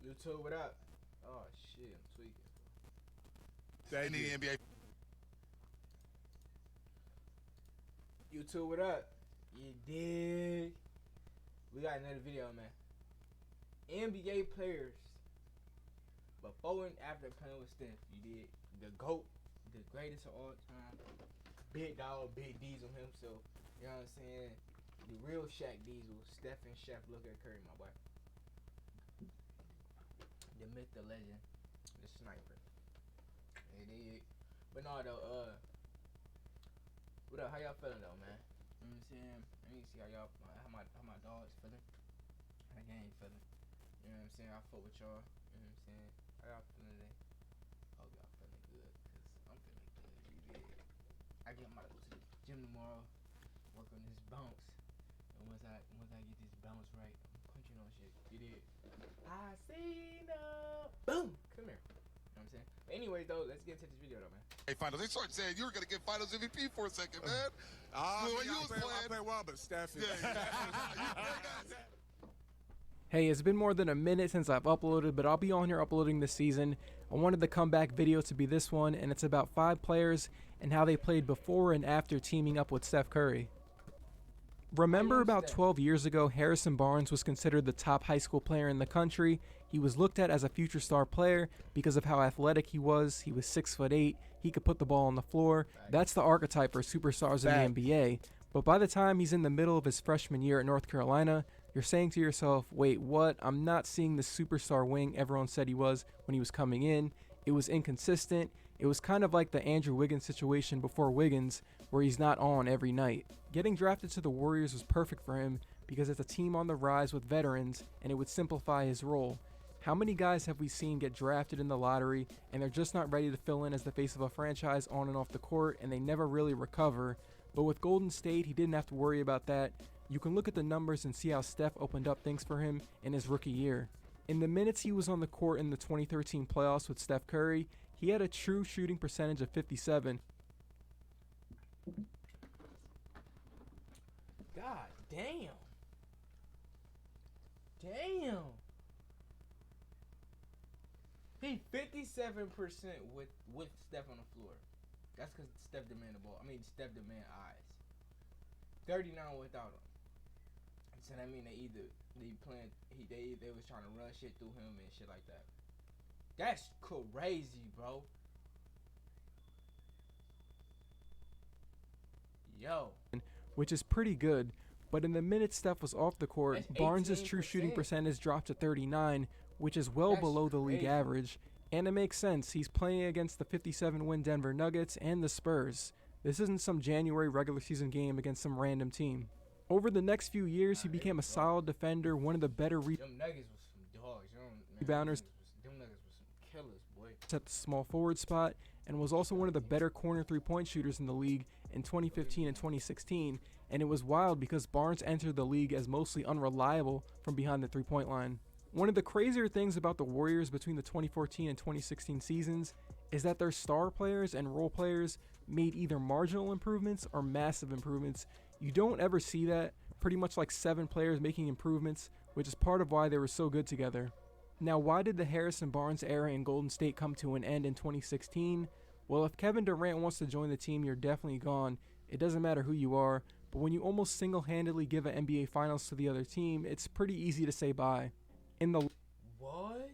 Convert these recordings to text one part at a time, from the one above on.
YouTube, what up? Oh shit, I'm tweaking. Thank you. NBA. YouTube, what up? You dig? We got another video, man. NBA players before and after playing with Steph. You did the GOAT, the greatest of all time. Big dog, big Diesel himself. You know what I'm saying? The real Shaq Diesel, Steph and Chef. Look at Curry, my boy. The myth, the legend, the sniper. It is. But no, though. What up? How y'all feeling though, man? You know what I'm saying? I need to see how my dogs feeling. How the game feeling. You know what I'm saying? I fuck with y'all. You know what I'm saying? How y'all feeling today? Hope y'all feeling good, cause I'm feeling good. You did. I get my go to the gym tomorrow. Work on this bounce. And once I get this bounce right, I'm punching on shit. You did. I see the boom. Come here. You know what I'm saying? But anyways, though, let's get into this video, though, man. Hey, finals. They started saying you were gonna get finals MVP for a second, man. I play well, but Steph is. Hey, it's been more than a minute since I've uploaded, but I'll be on here uploading this season. I wanted the comeback video to be this one, and it's about 5 players and how they played before and after teaming up with Steph Curry. Remember about 12 years ago, Harrison Barnes was considered the top high school player in the country. He was looked at as a future star player because of how athletic he was. He was 6'8", he could put the ball on the floor. That's the archetype for superstars in the NBA. But by the time he's in the middle of his freshman year at North Carolina, you're saying to yourself, wait, what? I'm not seeing the superstar wing everyone said he was when he was coming in. It was inconsistent. It was kind of like the Andrew Wiggins situation before Wiggins, where he's not on every night. Getting drafted to the Warriors was perfect for him because it's a team on the rise with veterans, and it would simplify his role. How many guys have we seen get drafted in the lottery and they're just not ready to fill in as the face of a franchise on and off the court, and they never really recover? But with Golden State, he didn't have to worry about that. You can look at the numbers and see how Steph opened up things for him in his rookie year. In the minutes he was on the court in the 2013 playoffs with Steph Curry, he had a true shooting percentage of 57. God damn. Damn. He 57% with Steph on the floor. That's because Steph demand the ball. I mean, Steph demand eyes. 39 without him. So that mean they was trying to run shit through him and shit like that. That's crazy, bro. Yo. Which is pretty good, but in the minutes Steph was off the court, Barnes' true shooting percentage dropped to 39, which is well below the league average, and it makes sense. He's playing against the 57-win Denver Nuggets and the Spurs. This isn't some January regular season game against some random team. Over the next few years, he became a solid defender, one of the better them Nuggets was some dogs. Rebounders. Them Nuggets was some killers, boy. At the small forward spot, and was also one of the better corner three-point shooters in the league in 2015 and 2016, and it was wild because Barnes entered the league as mostly unreliable from behind the three-point line. One of the crazier things about the Warriors between the 2014 and 2016 seasons is that their star players and role players made either marginal improvements or massive improvements. You don't ever see that, pretty much like 7 players making improvements, which is part of why they were so good together. Now, why did the Harrison Barnes era in Golden State come to an end in 2016? Well, if Kevin Durant wants to join the team, you're definitely gone. It doesn't matter who you are, but when you almost single-handedly give an NBA Finals to the other team, it's pretty easy to say bye. In the What?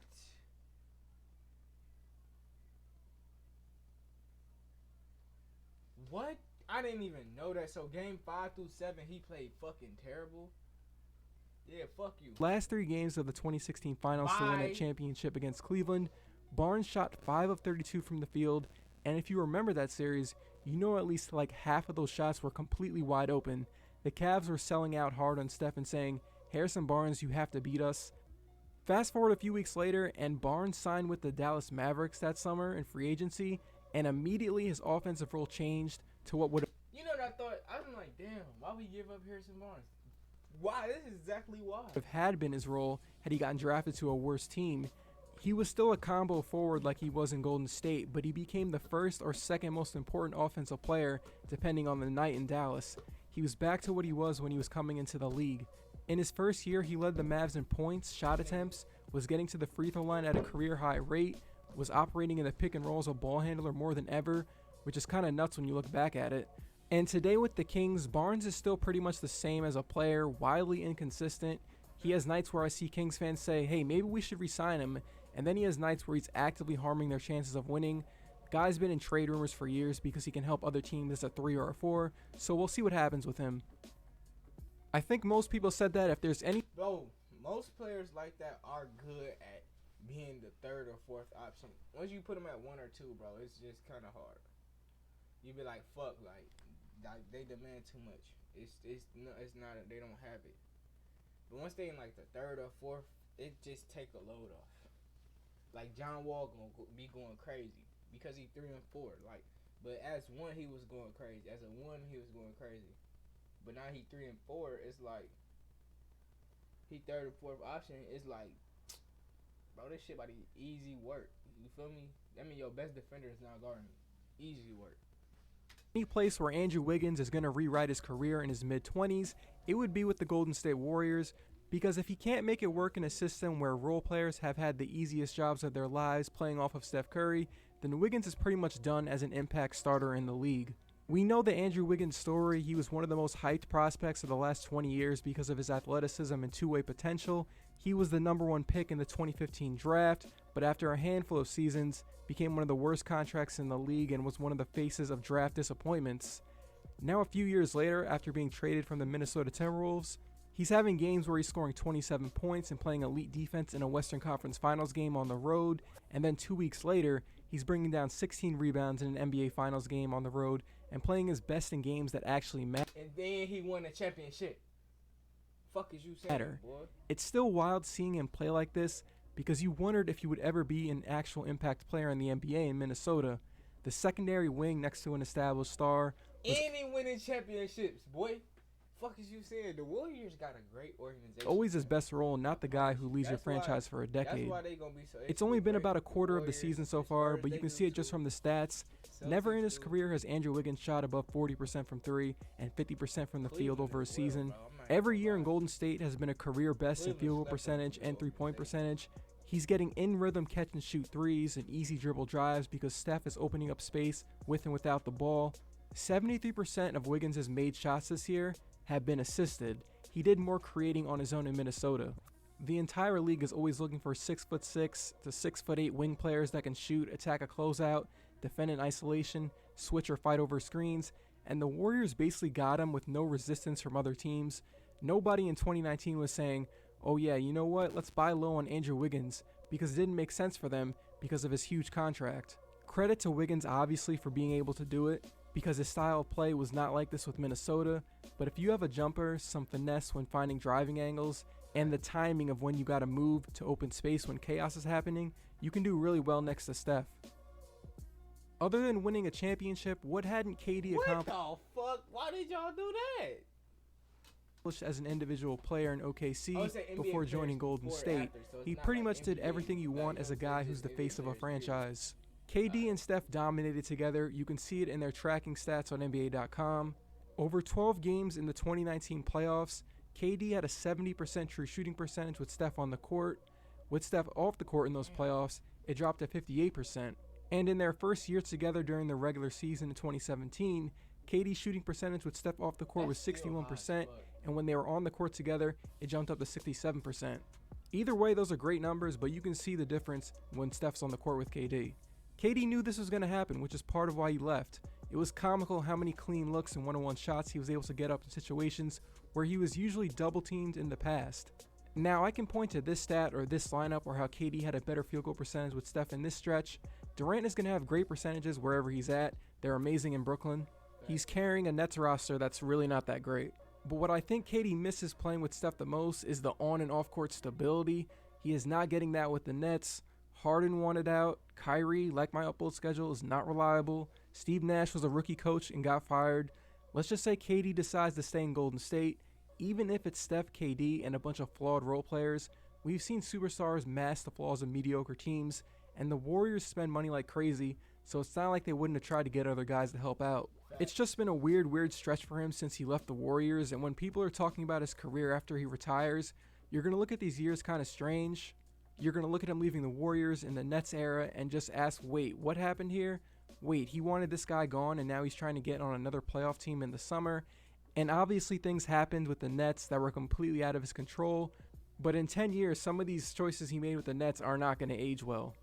What? I didn't even know that. So game 5 through 7, he played fucking terrible. Yeah, fuck you. last 3 games of the 2016 Finals to win that championship against Cleveland, Barnes shot 5 of 32 from the field, and if you remember that series, you know at least like half of those shots were completely wide open. The Cavs were selling out hard on Steph and saying, Harrison Barnes, you have to beat us. Fast forward a few weeks later, and Barnes signed with the Dallas Mavericks that summer in free agency, and immediately his offensive role changed to what would have... You know what I thought? I'm like, damn, why we give up Harrison Barnes? Why? This is exactly why. Had been his role had he gotten drafted to a worse team. He was still a combo forward like he was in Golden State, but he became the first or second most important offensive player depending on the night in Dallas. He was back to what he was when he was coming into the league. In his first year, he led the Mavs in points, shot attempts, was getting to the free throw line at a career high rate, was operating in the pick and roll as a ball handler more than ever, which is kind of nuts when you look back at it. And today with the Kings, Barnes is still pretty much the same as a player, wildly inconsistent. He has nights where I see Kings fans say, hey, maybe we should re-sign him, and then he has nights where he's actively harming their chances of winning. Guy's been in trade rumors for years because he can help other teams as a 3 or a 4, so we'll see what happens with him. I think most people said that if there's any... Bro, most players like that are good at being the 3rd or 4th option. Once you put them at 1 or 2, bro, it's just kind of hard. You be like, fuck, like they demand too much. It's not, they don't have it. But once they in like the 3rd or 4th, it just take a load off. Like John Wall gonna be going crazy because he 3 and 4. Like, but as 1 he was going crazy. As a 1 he was going crazy. But now he 3 and 4. It's like he 3rd or 4th option. It's like, bro, this shit about to be easy work. You feel me? I mean, your best defender is now guarding easy work. Any place where Andrew Wiggins is going to rewrite his career in his mid-20s, it would be with the Golden State Warriors, because if he can't make it work in a system where role players have had the easiest jobs of their lives playing off of Steph Curry, then Wiggins is pretty much done as an impact starter in the league. We know the Andrew Wiggins story. He was one of the most hyped prospects of the last 20 years because of his athleticism and two-way potential. He was the #1 pick in the 2015 draft, but after a handful of seasons, became one of the worst contracts in the league and was one of the faces of draft disappointments. Now a few years later, after being traded from the Minnesota Timberwolves, he's having games where he's scoring 27 points and playing elite defense in a Western Conference Finals game on the road, and then 2 weeks later, he's bringing down 16 rebounds in an NBA Finals game on the road and playing his best in games that actually matter. And then he won a championship. Fuck is you saying, boy? It's still wild seeing him play like this because you wondered if he would ever be an actual impact player in the NBA in Minnesota. The secondary wing next to an established star. And he winning championships, boy. Fuck is you saying? The Warriors got a great organization. Always his best role, not the guy who leads your franchise for a decade. That's why they gonna be so. It's only been about a quarter of the season so far, but you can see it just from the stats. Never in his career has Andrew Wiggins shot above 40% from 3 and 50% from the field over a season. Every year in Golden State has been a career best in field goal percentage and 3-point percentage. He's getting in rhythm catch and shoot threes and easy dribble drives because Steph is opening up space with and without the ball. 73% of Wiggins' made shots this year have been assisted. He did more creating on his own in Minnesota. The entire league is always looking for 6'6" to 6'8" wing players that can shoot, attack a closeout, defend in isolation, switch or fight over screens, and the Warriors basically got him with no resistance from other teams. Nobody in 2019 was saying, oh yeah, you know what, let's buy low on Andrew Wiggins, because it didn't make sense for them because of his huge contract. Credit to Wiggins obviously for being able to do it, because his style of play was not like this with Minnesota, but if you have a jumper, some finesse when finding driving angles, and the timing of when you gotta move to open space when chaos is happening, you can do really well next to Steph. Other than winning a championship, what hadn't KD accomplished? What the fuck? Why did y'all do that? As an individual player in OKC before joining Golden State, he pretty much did everything you want as a guy who's the face of a franchise. KD and Steph dominated together. You can see it in their tracking stats on NBA.com. Over 12 games in the 2019 playoffs, KD had a 70% true shooting percentage with Steph on the court. With Steph off the court in those playoffs, it dropped to 58%. And in their first year together during the regular season in 2017, KD's shooting percentage with Steph off the court was 61%, and when they were on the court together, it jumped up to 67%. Either way, those are great numbers, but you can see the difference when Steph's on the court with KD. KD knew this was going to happen, which is part of why he left. It was comical how many clean looks and one-on-one shots he was able to get up in situations where he was usually double-teamed in the past. Now, I can point to this stat or this lineup or how KD had a better field goal percentage with Steph in this stretch. Durant is going to have great percentages wherever he's at. They're amazing in Brooklyn. He's carrying a Nets roster that's really not that great. But what I think KD misses playing with Steph the most is the on and off court stability. He is not getting that with the Nets. Harden wanted out. Kyrie, like my upload schedule, is not reliable. Steve Nash was a rookie coach and got fired. Let's just say KD decides to stay in Golden State. Even if it's Steph, KD, and a bunch of flawed role players, we've seen superstars mask the flaws of mediocre teams, and the Warriors spend money like crazy, so it's not like they wouldn't have tried to get other guys to help out. It's just been a weird stretch for him since he left the Warriors, and when people are talking about his career after he retires, you're going to look at these years kind of strange. You're going to look at him leaving the Warriors in the Nets era and just ask, wait, what happened here? Wait, he wanted this guy gone and now he's trying to get on another playoff team in the summer. And obviously things happened with the Nets that were completely out of his control. But in 10 years, some of these choices he made with the Nets are not going to age well.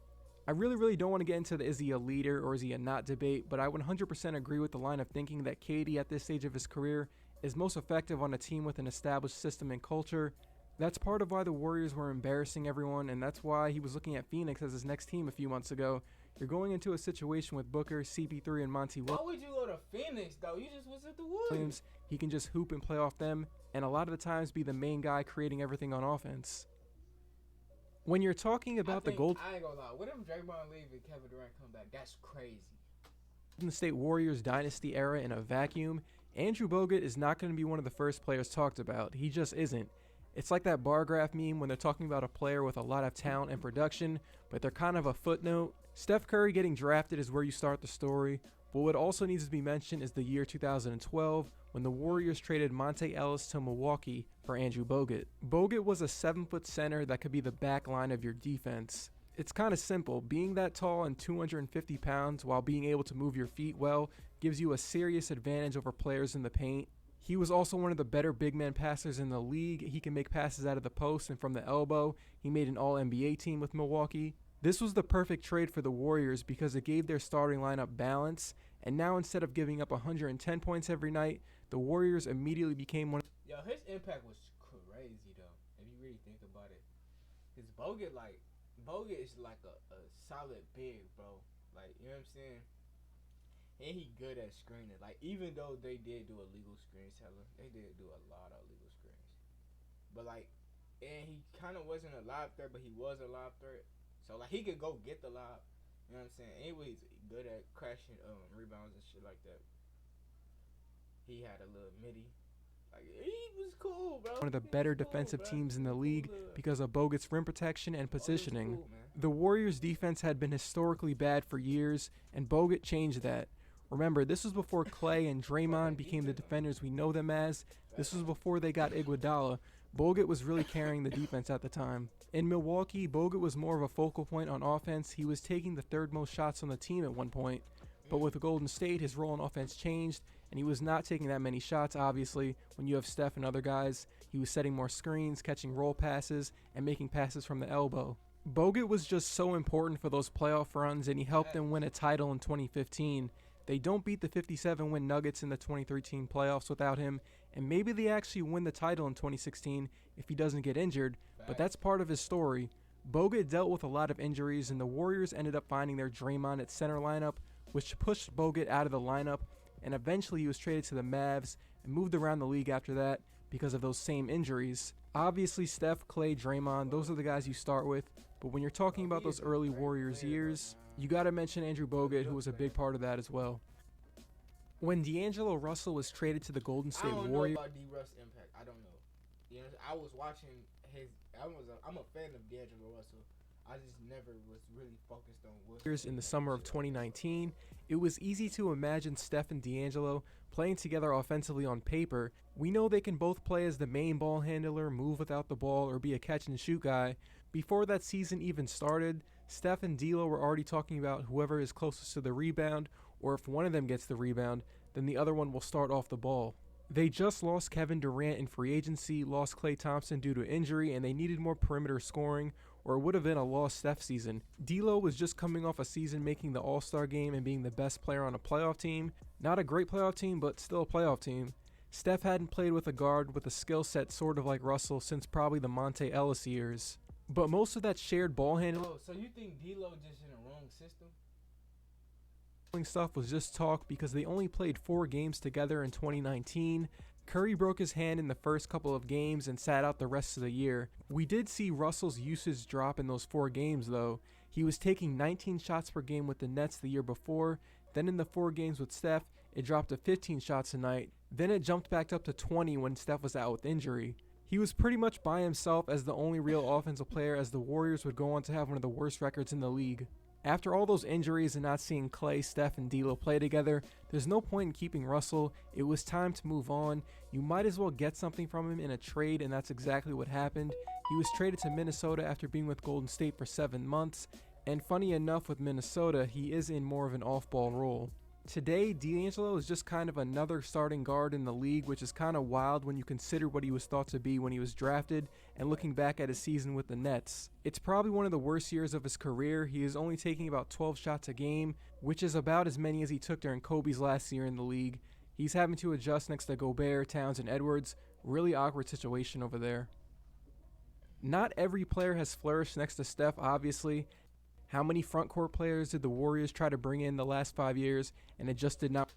I really don't want to get into the is he a leader or is he a not debate, but I 100% agree with the line of thinking that KD at this stage of his career is most effective on a team with an established system and culture. That's part of why the Warriors were embarrassing everyone, and that's why he was looking at Phoenix as his next team a few months ago. You're going into a situation with Booker, CP3, and Monty Williams. Why would you go to Phoenix, though? You just was at the Warriors. He can just hoop and play off them, and a lot of the times be the main guy creating everything on offense. When you're talking about I ain't gonna lie. What if Draymond leave and Kevin Durant come back? That's crazy. In the State Warriors dynasty era in a vacuum, Andrew Bogut is not going to be one of the first players talked about. He just isn't. It's like that bar graph meme when they're talking about a player with a lot of talent and production, but they're kind of a footnote. Steph Curry getting drafted is where you start the story, but what also needs to be mentioned is the year 2012 when the Warriors traded Monte Ellis to Milwaukee for Andrew Bogut. Bogut was a 7-foot center that could be the back line of your defense. It's kind of simple. Being that tall and 250 pounds while being able to move your feet well gives you a serious advantage over players in the paint. He was also one of the better big man passers in the league. He can make passes out of the post and from the elbow. He made an all-NBA team with Milwaukee. This was the perfect trade for the Warriors because it gave their starting lineup balance, and now instead of giving up 110 points every night, the Warriors immediately became one. Yo, his impact was crazy though, if you really think about it. His Bogut is like a solid big, bro. Like, you know what I'm saying? And he good at screening. Like, even though they did do illegal screens, they did do a lot of illegal screens. But like, and he kind of wasn't a lob threat, but he was a lob threat. So like, he could go get the lob. You know what I'm saying? Anyways, good at crashing rebounds and shit like that. He had a little midi. Like, he was cool, bro. One of the better defensive teams in the league because of Bogut's rim protection and positioning. The Warriors' defense had been historically bad for years, and Bogut changed that. Remember, this was before Clay and Draymond became the defenders we know them as. This was before they got Iguodala. Bogut was really carrying the defense at the time. In Milwaukee, Bogut was more of a focal point on offense. He was taking the third most shots on the team at one point. But with Golden State, his role in offense changed, and he was not taking that many shots, obviously. When you have Steph and other guys, he was setting more screens, catching roll passes, and making passes from the elbow. Bogut was just so important for those playoff runs, and he helped them win a title in 2015. They don't beat the 57-win Nuggets in the 2013 playoffs without him, and maybe they actually win the title in 2016 if he doesn't get injured, but that's part of his story. Bogut dealt with a lot of injuries, and the Warriors ended up finding their Draymond at center lineup, which pushed Bogut out of the lineup, and eventually he was traded to the Mavs and moved around the league after that because of those same injuries. Obviously, Steph, Clay, Draymond, those are the guys you start with, but when you're talking about those early Warriors years, you gotta mention Andrew Bogut, who was a big part of that as well. When D'Angelo Russell was traded to the Golden State Warriors, I don't know about D-Russ impact. I don't know. You know, I was watching his. I'm a fan of D'Angelo Russell. I just never was really focused on what. In the summer of 2019, it was easy to imagine Steph and D'Angelo playing together offensively on paper. We know they can both play as the main ball handler, move without the ball, or be a catch and shoot guy. Before that season even started, Steph and D'Lo were already talking about whoever is closest to the rebound, or if one of them gets the rebound, then the other one will start off the ball. They just lost Kevin Durant in free agency, lost Klay Thompson due to injury, and they needed more perimeter scoring, or it would have been a lost Steph season. D'Lo was just coming off a season making the All-Star game and being the best player on a playoff team. Not a great playoff team, but still a playoff team. Steph hadn't played with a guard with a skill set sort of like Russell since probably the Monte Ellis years. But most of that shared ball handling. Oh, so you think D'Lo just in the wrong system? Stuff was just talk because they only played 4 games together in 2019. Curry broke his hand in the first couple of games and sat out the rest of the year. We did see Russell's usage drop in those 4 games though. He was taking 19 shots per game with the Nets the year before. Then in the 4 games with Steph, it dropped to 15 shots a night. Then it jumped back up to 20 when Steph was out with injury. He was pretty much by himself as the only real offensive player, as the Warriors would go on to have one of the worst records in the league. After all those injuries and not seeing Clay, Steph, and D'Lo play together, there's no point in keeping Russell. It was time to move on. You might as well get something from him in a trade, and that's exactly what happened. He was traded to Minnesota after being with Golden State for 7 months, and funny enough with Minnesota, he is in more of an off-ball role. Today, D'Angelo is just kind of another starting guard in the league, which is kind of wild when you consider what he was thought to be when he was drafted and looking back at his season with the Nets. It's probably one of the worst years of his career. He is only taking about 12 shots a game, which is about as many as he took during Kobe's last year in the league. He's having to adjust next to Gobert, Towns, and Edwards. Really awkward situation over there. Not every player has flourished next to Steph, obviously. How many front court players did the Warriors try to bring in the last 5 years, and it just did not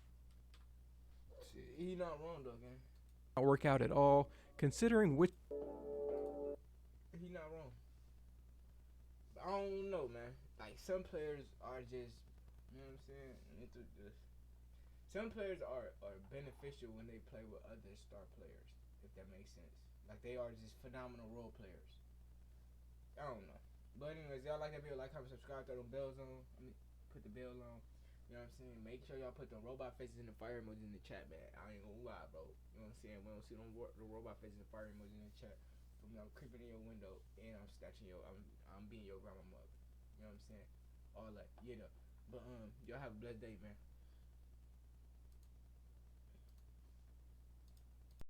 He not wrong though, gang. work out at all, considering which... He not wrong. I don't know, man. Like, some players are just, you know what I'm saying? Some players are beneficial when they play with other star players, if that makes sense. Like, they are just phenomenal role players. I don't know. But anyways, y'all like that video, like, comment, subscribe, throw them bells on. Put the bell on. You know what I'm saying? Make sure y'all put the robot faces and the fire emojis in the chat, man. I ain't gonna lie, bro. You know what I'm saying? We don't see the robot faces and the fire emojis in the chat. From I'm creeping in your window and I'm snatching I'm being your grandma mug. You know what I'm saying? All that, you know. But y'all have a blessed day, man.